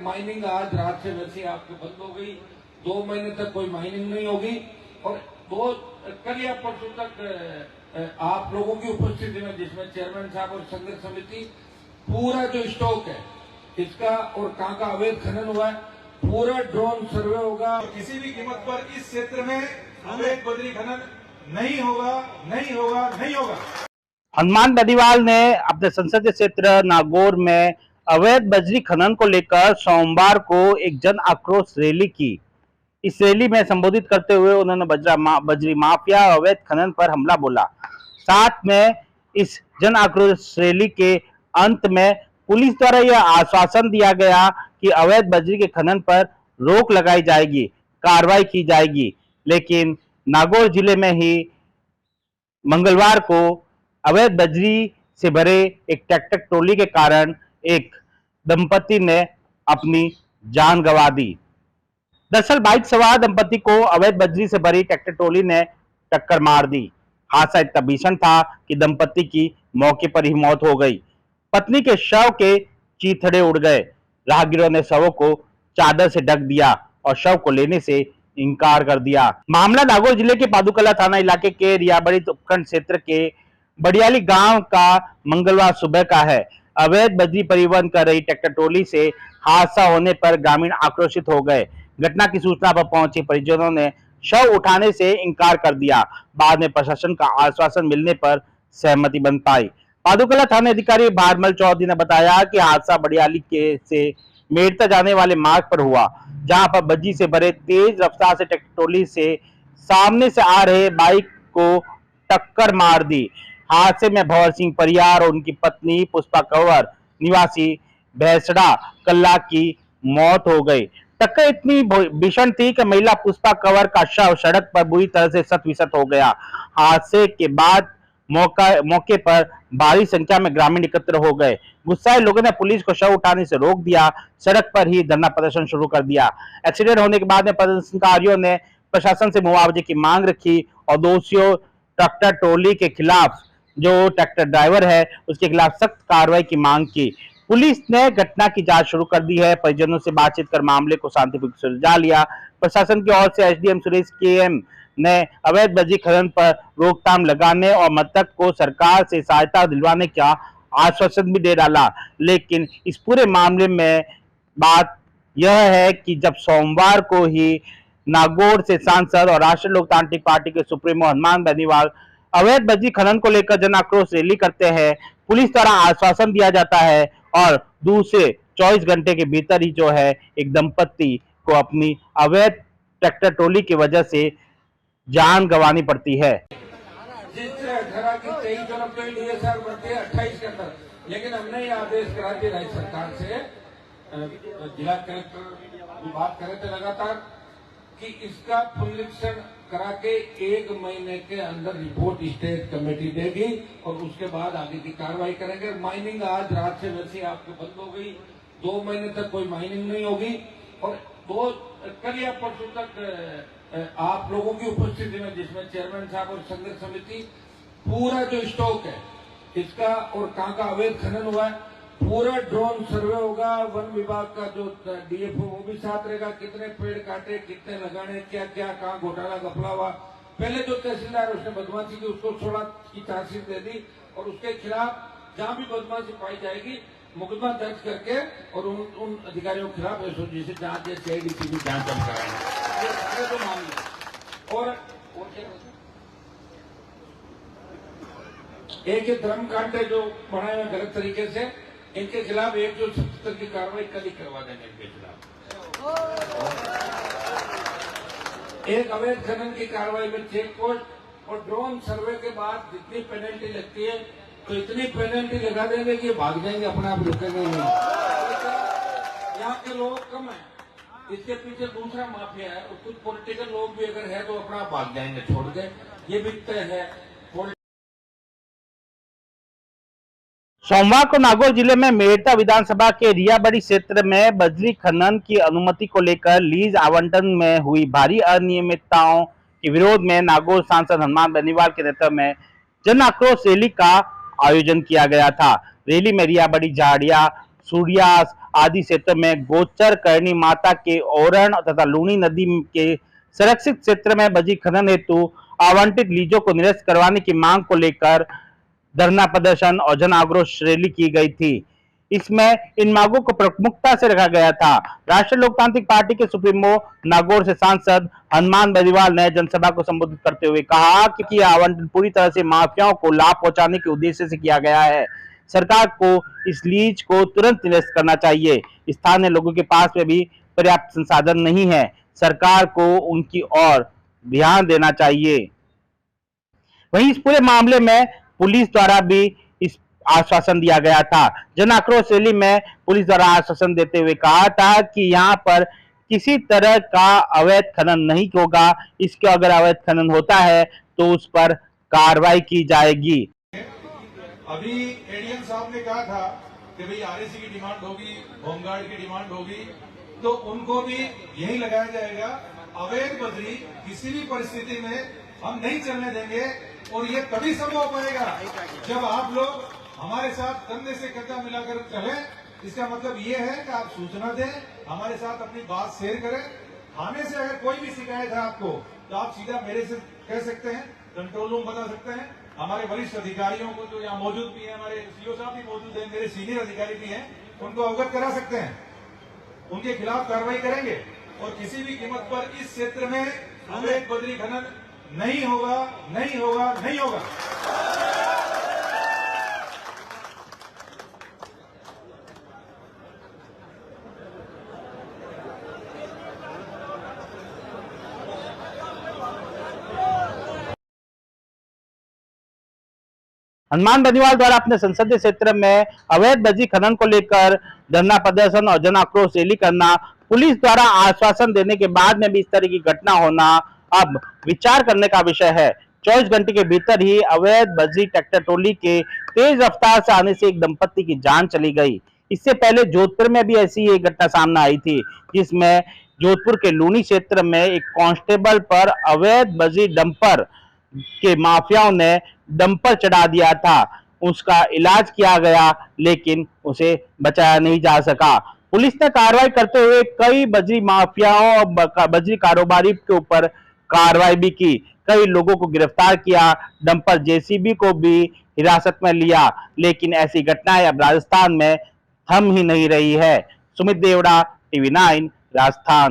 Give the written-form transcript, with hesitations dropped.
Mining आज रात से वैसे आपके बंद हो गई, 2 महीने तक कोई माइनिंग नहीं होगी। और कल या परसों तक आप लोगों की उपस्थिति में, जिसमें चेयरमैन साहब और संघर्ष समिति, पूरा जो स्टॉक है इसका और कहाँ का अवैध खनन हुआ है, पूरा ड्रोन सर्वे होगा। किसी भी कीमत पर इस क्षेत्र में अवैध बजरी खनन नहीं होगा, नहीं होगा, नहीं होगा। हनुमान बेनीवाल ने अपने संसदीय क्षेत्र नागौर में अवैध बजरी खनन को लेकर सोमवार को एक जन आक्रोश रैली की। इस रैली में संबोधित करते हुए उन्होंने बजरी माफिया और अवैध खनन पर हमला बोला। साथ में इस जन आक्रोश रैली के अंत में पुलिस द्वारा यह आश्वासन दिया गया कि अवैध बजरी के खनन पर रोक लगाई जाएगी, कार्रवाई की जाएगी। लेकिन नागौर जिले में ही मंगलवार को अवैध बजरी से भरे एक ट्रैक्टर ट्रॉली के कारण एक दंपति ने अपनी जान गंवा दी। दरअसल बाइक सवार दंपति को अवैध बजरी से भरी ट्रैक्टर ट्रॉली ने टक्कर मार दी। हादसा इतना भीषण था कि दंपति की मौके पर ही मौत हो गई। पत्नी के शव के चीथड़े उड़ गए। राहगीरों ने शवों को चादर से ढक दिया और शव को लेने से इनकार कर दिया। मामला नागौर जिले के पादुकला थाना इलाके के रियाबड़ी उपखंड क्षेत्र के बड़ियाली गांव का मंगलवार सुबह का है। अवैध बजरी परिवहन कर रही ट्रैक्टर ट्रॉली से हादसा होने पर ग्रामीण आक्रोशित हो गए। घटना की सूचना पर पहुंचे परिजनों ने शव उठाने से इनकार कर दिया। बाद में प्रशासन का आश्वासन मिलने पर सहमति बन पाई। पादुकला थाना अधिकारी भारमल चौधरी ने बताया कि हादसा बड़ियाली के से मेड़ता जाने वाले मार्ग पर हुआ, जहां पर बजरी से भरे तेज रफ्तार से ट्रैक्टर ट्रॉली से सामने से आ रहे बाइक को टक्कर मार दी। हादसे में भंवर सिंह परियार और उनकी पत्नी पुष्पा कंवर निवासी भैंसड़ा कल्ला की मौत हो गई। टक्कर इतनी भीषण थी कि महिला पुष्पा कंवर का शव सड़क पर बुरी तरह से सत-विसत हो गया। हादसे के बाद मौके पर भारी संख्या में ग्रामीण एकत्र हो गए। गुस्साए लोगों ने पुलिस को शव उठाने से रोक दिया, सड़क पर ही धरना प्रदर्शन शुरू कर दिया। एक्सीडेंट होने के बाद में प्रदर्शनकारियों ने प्रशासन से मुआवजे की मांग रखी और दोषियों ट्रैक्टर ट्रॉली के खिलाफ, जो ट्रैक्टर ड्राइवर है उसके खिलाफ सख्त कार्रवाई की मांग की। पुलिस ने घटना की जांच शुरू कर दी है। परिजनों से बातचीत कर मामले को शांतिपूर्वक सुलझा लिया। प्रशासन की ओर से एसडीएम सुरेश केएम ने अवैध बजरी खनन पर रोकथाम लगाने और मृतक को सरकार से सहायता दिलवाने का आश्वासन भी दे डाला। लेकिन इस पूरे मामले में बात यह है कि जब सोमवार को ही नागौर से सांसद और राष्ट्रीय लोकतांत्रिक पार्टी के सुप्रीमो हनुमान बेनीवाल अवैध बजरी खनन को लेकर जन आक्रोश रैली करते हैं, पुलिस द्वारा आश्वासन दिया जाता है और दूसरे 24 घंटे के भीतर ही जो है एक दंपति को अपनी अवैध ट्रैक्टर ट्रॉली की वजह से जान गंवानी पड़ती है। जिससे 18 की 23 जनवरी के लिए सर बढ़ते 28 के अंदर, लेकिन हमने ये आदेश करा दिया राज्य सरकार से, जिला कलेक्टर बात करे थे लगातार कि इसका पुनरीक्षण करा के 1 महीने के अंदर रिपोर्ट स्टेट कमेटी देगी और उसके बाद आगे की कार्रवाई करेंगे। माइनिंग आज रात से वैसे आपके बंद हो गई, 2 महीने तक कोई माइनिंग नहीं होगी। और कल या परसों तक आप लोगों की उपस्थिति में, जिसमें चेयरमैन साहब और संघर्ष समिति, पूरा जो स्टॉक है इसका और कहाँ का अवैध खनन हुआ है, पूरा ड्रोन सर्वे होगा। वन विभाग का जो डीएफओ वो भी साथ रहेगा, कितने पेड़ काटे, कितने लगाने, क्या क्या कहाँ घोटाला घपला हुआ। पहले जो तहसीलदार उसने बदमाशी की उसको 16 की चार्जशीट दे दी और उसके खिलाफ जहां भी बदमाशी पाई जाएगी मुकदमा दर्ज करके और उन अधिकारियों के खिलाफ एसओजी से जांच या सीआईडी की जांच हम कराएंगे। ये सारे जो मामले और एक धर्म कांटे जो बनाए हुए गलत तरीके से, इनके खिलाफ 177 की कार्रवाई कल ही करवा देंगे इनके खिलाफ। एक अवैध खनन की कार्रवाई में चेक पोस्ट और ड्रोन सर्वे के बाद जितनी पेनल्टी लगती है तो इतनी पेनल्टी लगा देंगे कि भाग जाएंगे, अपने आप रुकेंगे नहीं। यहाँ के लोग कम है, इसके पीछे दूसरा माफिया है और कुछ पॉलिटिकल लोग भी अगर है तो अपना आप भाग जाएंगे छोड़ के, ये भी तय है। सोमवार को नागौर जिले में मेड़ता विधानसभा के रियाबड़ी क्षेत्र में बजरी खनन की अनुमति को लेकर लीज आवंटन में हुई भारी अनियमितताओं के विरोध में नागौर सांसद हनुमान बेनीवाल के नेतृत्व में जन आक्रोश रैली का आयोजन किया गया था। रैली में रियाबड़ी, झाड़िया, सूर्यास, आदि क्षेत्र में गोचर करनी माता के ओरण तथा लूनी नदी के संरक्षित क्षेत्र में बजरी खनन हेतु आवंटित लीजों को निरस्त करवाने की मांग को लेकर धरना प्रदर्शन और जन आक्रोश रैली की गई थी। इसमें इन मांगों को प्रमुखता से रखा गया था। राष्ट्रीय लोकतांत्रिक पार्टी के सुप्रीमो नागौर से सांसद हनुमान बेनीवाल ने जनसभा को संबोधित करते हुए कहा कि आवंटन पूरी तरह से माफियाओं को लाभ पहुंचाने के उद्देश्य से किया गया है। सरकार को इस लीज को तुरंत निरस्त करना चाहिए। स्थानीय लोगों के पास में भी पर्याप्त संसाधन नहीं है। सरकार को उनकी ओर ध्यान देना चाहिए। वहीं इस पूरे मामले में पुलिस द्वारा भी इस आश्वासन दिया गया था। जन आक्रोश रैली में पुलिस द्वारा आश्वासन देते हुए कहा था कि यहाँ पर किसी तरह का अवैध खनन नहीं होगा। इसके अगर अवैध खनन होता है तो उस पर कार्रवाई की जाएगी। अभी एडीएम साहब ने कहा था कि भाई आरएसी की डिमांड होगी, होमगार्ड की डिमांड होगी, तो उनको भी यही लगाया जाएगा। अवैध बजरी किसी भी परिस्थिति में हम नहीं चलने देंगे और ये तभी संभव हो पाएगा जब आप लोग हमारे साथ कंधे से कंधा मिलाकर चलें। इसका मतलब ये है कि आप सूचना दें, हमारे साथ अपनी बात शेयर करें। थाने से अगर कोई भी शिकायत है आपको तो आप सीधा मेरे से कह सकते हैं, कंट्रोल रूम बता सकते हैं। हमारे वरिष्ठ अधिकारियों को जो यहाँ मौजूद भी है, हमारे सीओ साहब भी मौजूद हैं, मेरे सीनियर अधिकारी भी हैं, उनको अवगत करा सकते हैं। उनके खिलाफ कार्रवाई करेंगे और किसी भी कीमत पर इस क्षेत्र में अवैध बजरी खनन नहीं होगा, नहीं होगा, नहीं होगा। हनुमान बेनीवाल द्वारा अपने संसदीय क्षेत्र में अवैध बजरी खनन को लेकर धरना प्रदर्शन और जन आक्रोश रैली करना, पुलिस द्वारा आश्वासन देने के बाद में भी इस तरह की घटना होना अब विचार करने का विषय है। 24 घंटे के भीतर ही अवैध बजरी ट्रैक्टर ट्रॉली के तेज रफ्तार से आने से एक दंपत्ति की जान चली गई। इससे पहले जोधपुर में भी ऐसी एक घटना सामने आई थी, जिसमें जोधपुर के लूनी क्षेत्र में एक कांस्टेबल पर अवैध बजरी डंपर के माफियाओं ने डंपर चढ़ा दिया था। उसका इलाज किया गया लेकिन उसे बचाया नहीं जा सका। पुलिस ने कार्रवाई करते हुए कई बजरी माफियाओं और बजरी कारोबारी के ऊपर कार्रवाई भी की। कई लोगों को गिरफ्तार किया, डंपर जेसीबी को भी हिरासत में लिया। लेकिन ऐसी घटनाएं अब राजस्थान में थम ही नहीं रही है। सुमित देवड़ा, TV9 राजस्थान।